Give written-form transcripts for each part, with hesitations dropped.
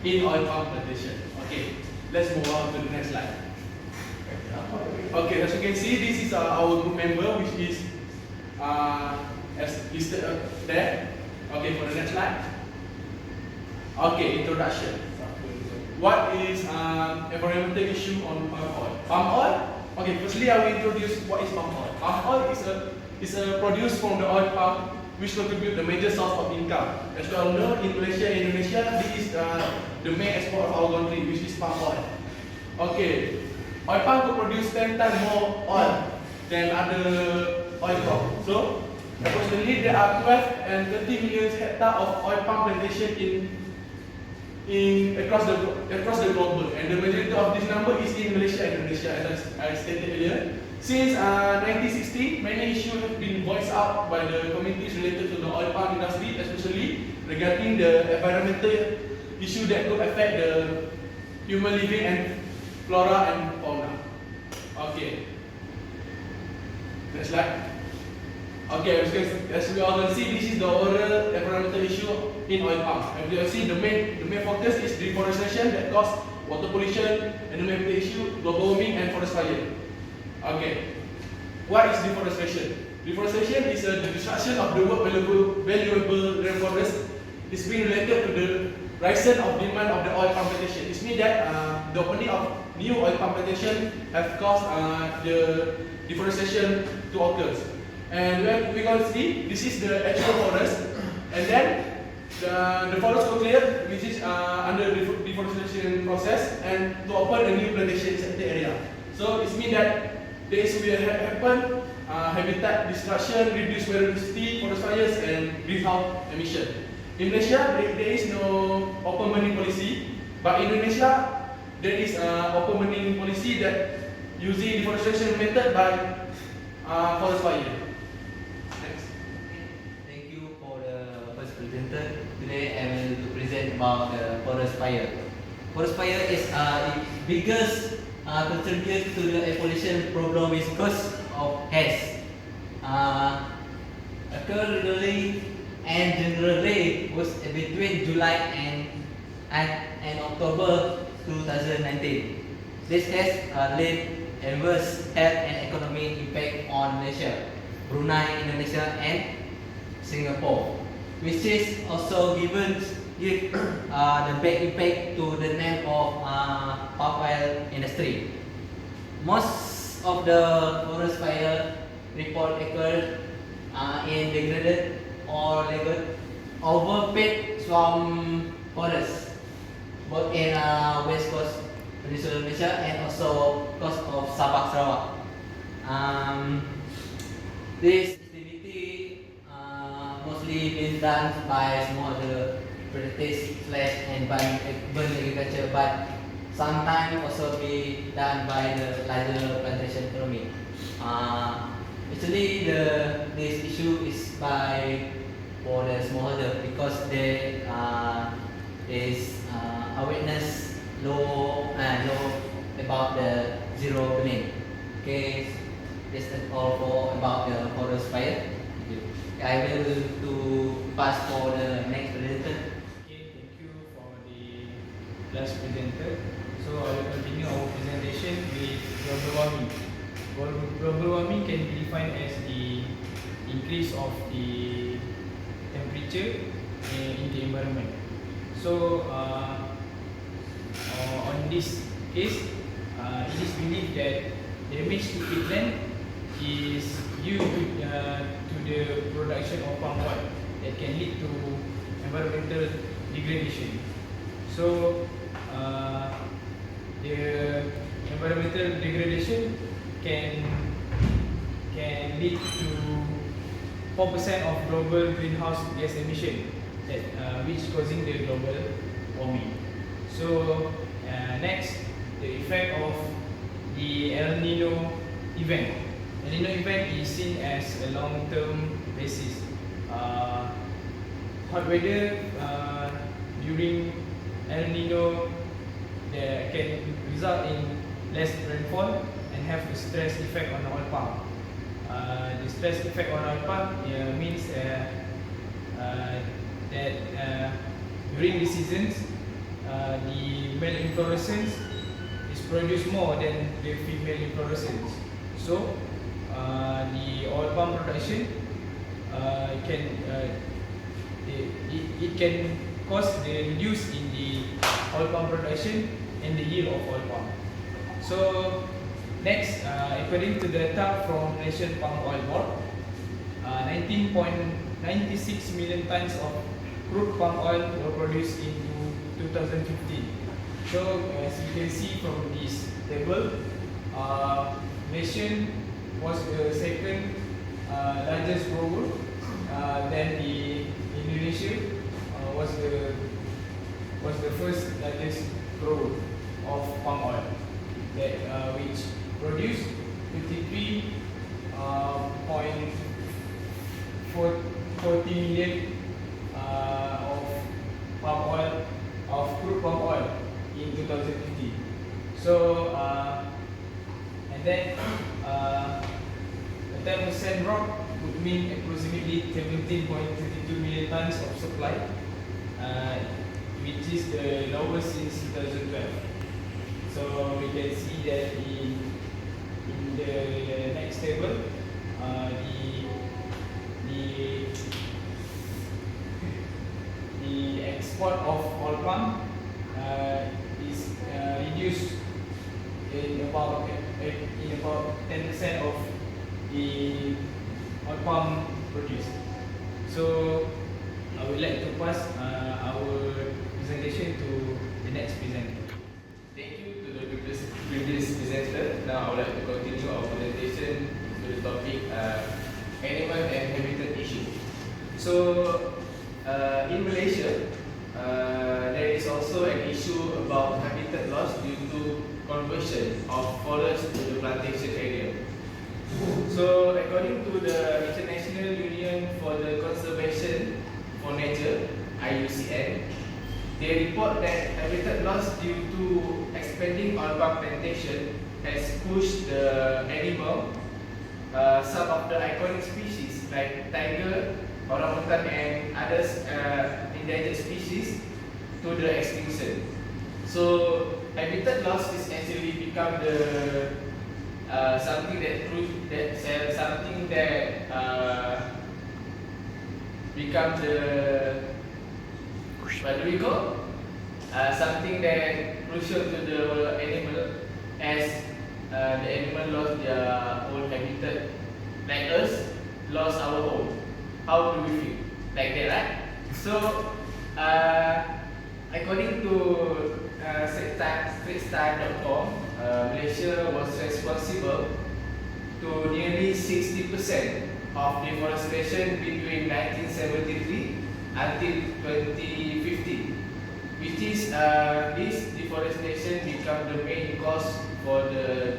in oil palm plantation. Okay, let's move on to the next slide. Okay, as you can see, this is our group member, which is as listed there. Okay, for the next slide. Okay, introduction. What is environmental issue on palm oil? Palm oil. Okay, firstly I will introduce what is palm oil. Palm oil is produced from the oil palm, which contribute the major source of income. As we all know, in Malaysia and Indonesia, this is the main export of our country, which is palm oil. Okay, oil palm could produce 10 times more oil than other oil crop. So, approximately there are 12 and 30 million hectares of oil palm plantation across the globe, and the majority of this number is in Malaysia and Indonesia, as I stated earlier. Since 1960, many issues have been voiced out by the communities related to the oil palm industry, especially regarding the environmental issue that could affect the human living and flora and fauna. Okay, next slide. Okay, as we all can see, this is the overall environmental issue in oil palm. As you can see, the main focus is deforestation that causes water pollution, environmental issue, global warming, and forest fire. Okay, what is deforestation? Deforestation is the destruction of the valuable rainforest. It's being related to the rise of demand of the oil palm plantation. It means that the opening of new oil palm plantation have caused the deforestation to occur. And when we can see, this is the actual forest, and then the forest will clear, which is under the deforestation process, and to open a new plantation in the area. So it means that this will happen habitat destruction, reduced biodiversity, forest fires, and greenhouse emission. In Malaysia, there is no open mining policy, but in Indonesia, there is open mining policy that using deforestation method by forest fire. Today I will present about the forest fire. Forest fire is the biggest contributor to the air pollution problem is because of haze. Occurrently and generally was between July and October 2019. This has led adverse health and economic impact on Malaysia, Brunei, Indonesia, and Singapore, which is also give the bad impact to the name of palm oil industry. Most of the forest fire report occurred in degraded or overpaid swamp forests, both in west coast Peninsular Malaysia and also coast of Sabah, Sarawak. This mostly been done by smallholder practice and urban agriculture, but sometimes also be done by the larger plantation economy. Actually, this issue is for the smallholder because there is awareness low about the zero burning. Okay, that's all about the forest fire. I will to pass for the next presenter. Okay, thank you for the last presenter. So I will continue our presentation with global warming. Global warming can be defined as the increase of the temperature in the environment. So on this case, it is believed that damage to peatland is due to the production of palm oil that can lead to environmental degradation. So the environmental degradation can lead to 4% of global greenhouse gas emission, which causing the global warming. So next, the effect of the El Nino event. El Nino event is seen as a long-term basis. Hot weather during El Nino can result in less rainfall and have a stress effect on oil palm. The stress effect on oil palm means that during the seasons, the male inflorescence is produced more than the female inflorescence. So the oil palm production it can cause the reduce in the oil palm production and the yield of oil palm. So next, according to data from Nation Palm Oil Board, 19.96 million tons of crude palm oil were produced in 2015. So as you can see from this table, Nation was the second largest grower. Then the Indonesia was the first largest grower of palm oil, that which produced 53.40 million of palm oil, of crude palm oil in 2015. So and then a 10% drop would mean approximately 17.32 million tons of supply, which is the lowest since 2012. So we can see that in the next table, the export of oil palm is reduced in about 10% of the oil palm produced. So I would like to pass our presentation to the next presenter. Thank you to the previous presenter. Now I would like to continue our presentation to the topic animal and habitat issue. So in Malaysia, there is also an issue about habitat loss due to conversion of forest to the plantation area. So according to the International Union for the Conservation for Nature, IUCN, they report that habitat loss due to expanding oil palm plantation has pushed the animal, some of the iconic species like tiger, orangutan and others endangered species to the extinction. So habitat loss is actually become the something that become the, what do we call? Something that crucial to the animal, as the animal lost their own habitat, like us lost our home. How do we feel? Like that, right? So according to straightstar.com, Malaysia was responsible to nearly 60% of deforestation between 1973 until 2015, which is this deforestation become the main cause for the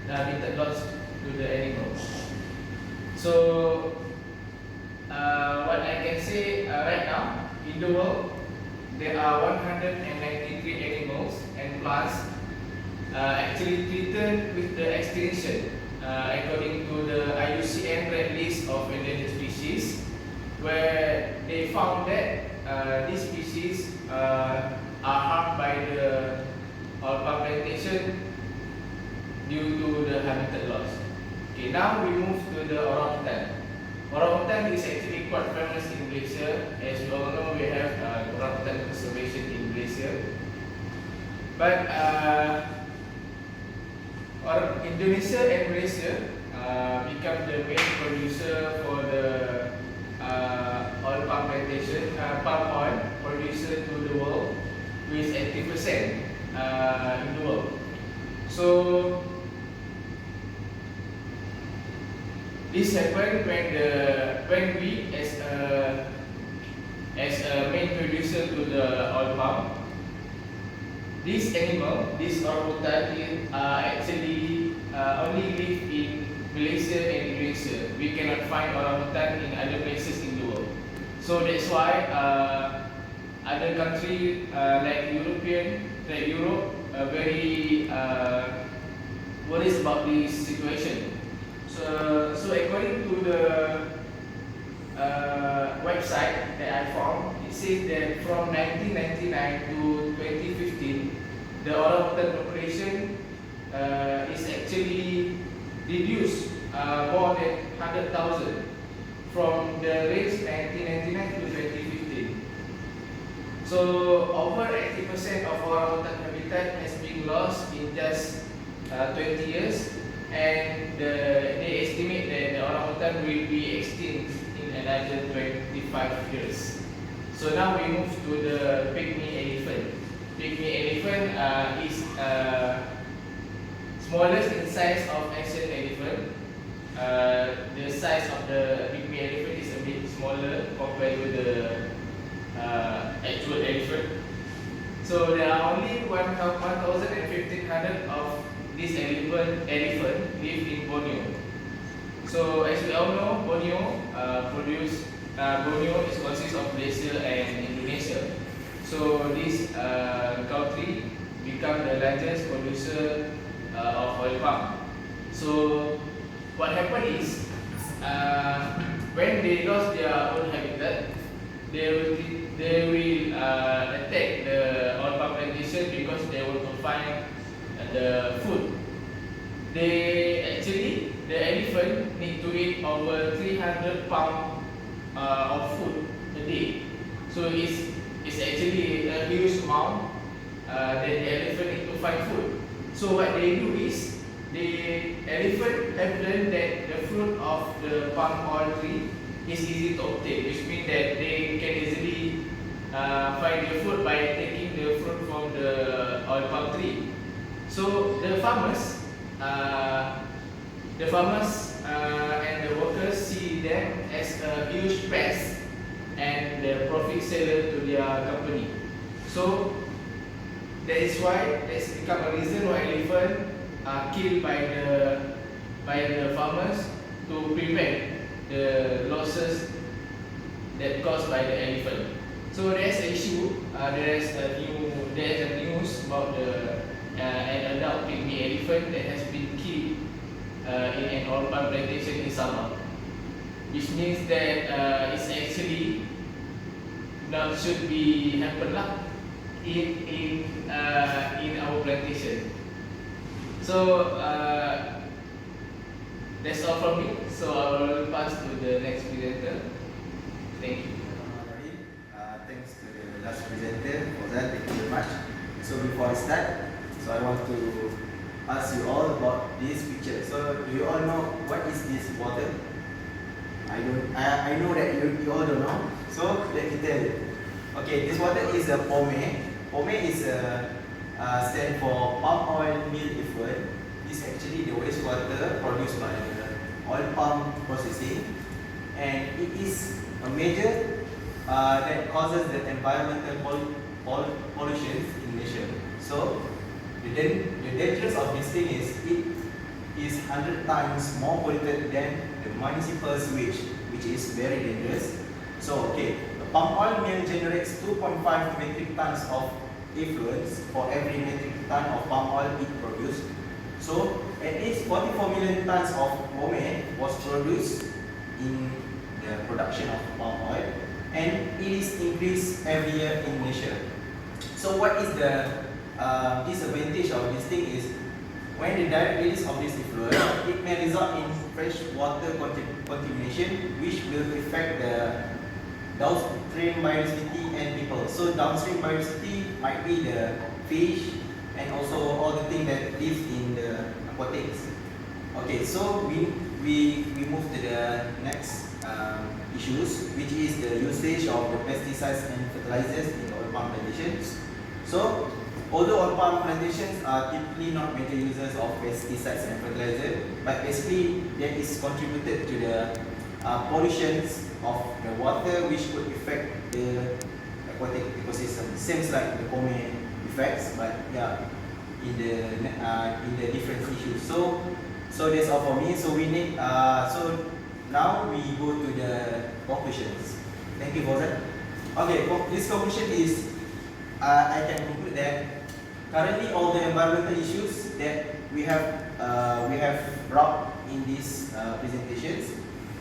habitat loss to the animals. So what I can say right now, in the world there are 193 animals and plants actually threatened with the extinction, according to the IUCN Red List of Endangered Species, where they found that these species are harmed by the oil palm plantation due to the habitat loss. Okay, now we move to the orangutan. Orangutan is actually quite famous in Malaysia. As you all know, we have orangutan conservation in Malaysia. But Indonesia and Malaysia become the main producer for the oil palm plantation, palm oil producer to the world, with 80% in the world. So this happened when we as a main producer to the oil palm, this animal, this orangutan, actually only live in Malaysia and Indonesia. We cannot find orangutan in other places in the world. So that's why other countries like Europe are very worries about this situation. So according to the website that I found, it says that from 1999 to 2015, the orangutan population is actually reduced more than 100,000 from the range 1999 to 2015. So over 80% of orangutan habitat has been lost in just 20 years, and they estimate that the orangutan will be extinct in another 25 years. So now we move to the pygmy elephant. Pygmy elephant is smallest in size of Asian elephant. The size of the pygmy elephant is a bit smaller compared to the actual elephant. So there are only 1,000 and 1,500 of this elephant live in Borneo. So as we all know, Borneo is consists of Malaysia and Indonesia. So this country become the largest producer of oil palm. So what happened is, when they lost their own habitat, they will attack the oil palm plantation because they want to find the food. The elephant need to eat over 300 pounds of food a day. So it's actually a huge amount that the elephant need to find food. So what they do is, the elephant have learned that the fruit of the palm oil tree is easy to obtain, which means that they can easily find the food by taking the fruit from the oil palm tree. So the farmers and the workers see them as a huge pest and the profit seller to their company. So that is why it's become a reason why elephants are killed by the farmers to prevent the losses that caused by the elephant. So there's an issue. There's a news about an adult pygmy elephant that has been killed in an oil palm plantation in summer, which means that it's actually not should be happen lah in our plantation. So that's all from me. So I will pass to the next presenter. Thank you. Thanks to the last presenter, Fauzan. Thank you very much. So before I start, I want to ask you all about this picture. So do you all know what is this water? I know that you all don't know. So let me tell you. Okay, this water is a pome. Pome is stand for palm oil mill effluent. This is actually the wastewater produced by the oil palm processing, and it is a major that causes the environmental pollution in Malaysia. So the dangers of this thing is it is 100 times more polluted than the municipal sewage, which is very dangerous. So okay, the palm oil mill generates 2.5 metric tons of effluents for every metric ton of palm oil it produced. So at least 44 million tons of pome was produced in the production of palm oil, and it is increased every year in Malaysia. So what is the disadvantage of this thing is, when the direct release of this effluent, it may result in fresh water contamination, which will affect the downstream biodiversity and people. So downstream biodiversity might be the fish and also all the things that live in the aquatics. Okay, so we move to the next issues, which is the usage of the pesticides and fertilizers in the oil palm plantations. So although oil palm plantations are typically not major users of pesticides and fertilizer, but basically that is contributed to the pollutions of the water, which could affect the aquatic ecosystem. Seems like the pome effects, but yeah, in the different issues. So that's all for me. So we need so now we go to the conclusions. Thank you, Fauzan. Okay, this conclusion is I can conclude that currently all the environmental issues that we have brought in these presentations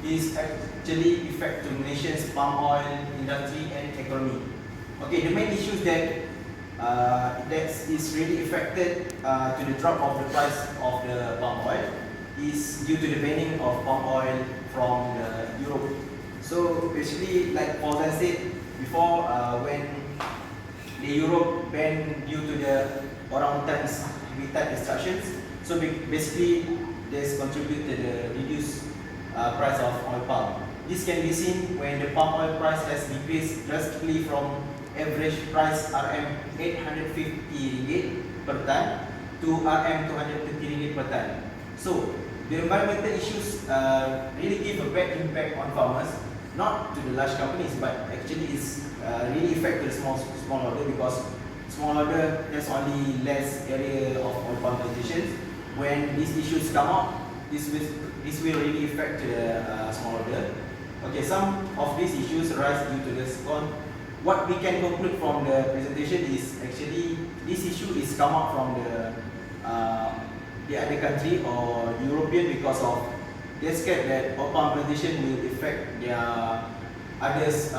is actually affect to nation's palm oil industry and economy. Okay, the main issues that that is really affected to the drop of the price of the palm oil is due to the banning of palm oil from Europe. So basically, like Fauzan said before, when the Europe banned due to the orangutans habitat destructions, so basically this contribute to the reduced price of oil palm. This can be seen when the palm oil price has decreased drastically from average price RM 850 ringgit per ton to RM 230 ringgit per ton. So the environmental issues really give a bad impact on farmers, not to the large companies, but actually it's really affect the smallholder, because smallholder has only less area of oil palm plantations. When these issues come up, this will really affect the smallholder. Okay, some of these issues arise due to this. What we can conclude from the presentation is actually this issue is come up from the other country or European, because of they're scared that oil palm plantation will affect their others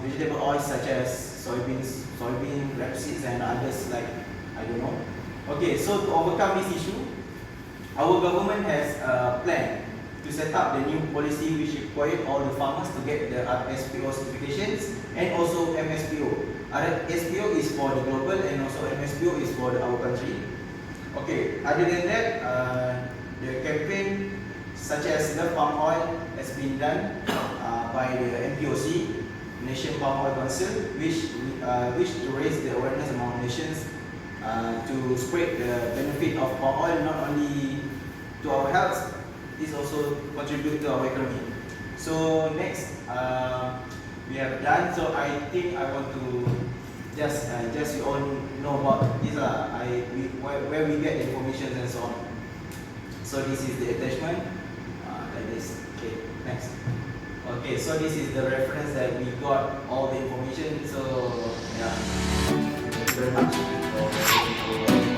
vegetable oils such as soybean, rapeseeds and others like I don't know. Okay, so to overcome this issue, our government has a plan to set up the new policy which require all the farmers to get the RSPO certifications and also MSPO. RSPO is for the global and also MSPO is for our country. Okay, other than that, the campaign such as the palm oil has been done by the NPOC, Nation Palm Oil Council, which to raise the awareness among nations to spread the benefit of palm oil not only to our health, it also contribute to our economy. So next, we have done. So I think I want to just you all know about this where we get the information and so on. So this is the attachment, like this. Okay, next. Okay, so this is the reference that we got all the information. So yeah, thank you very much for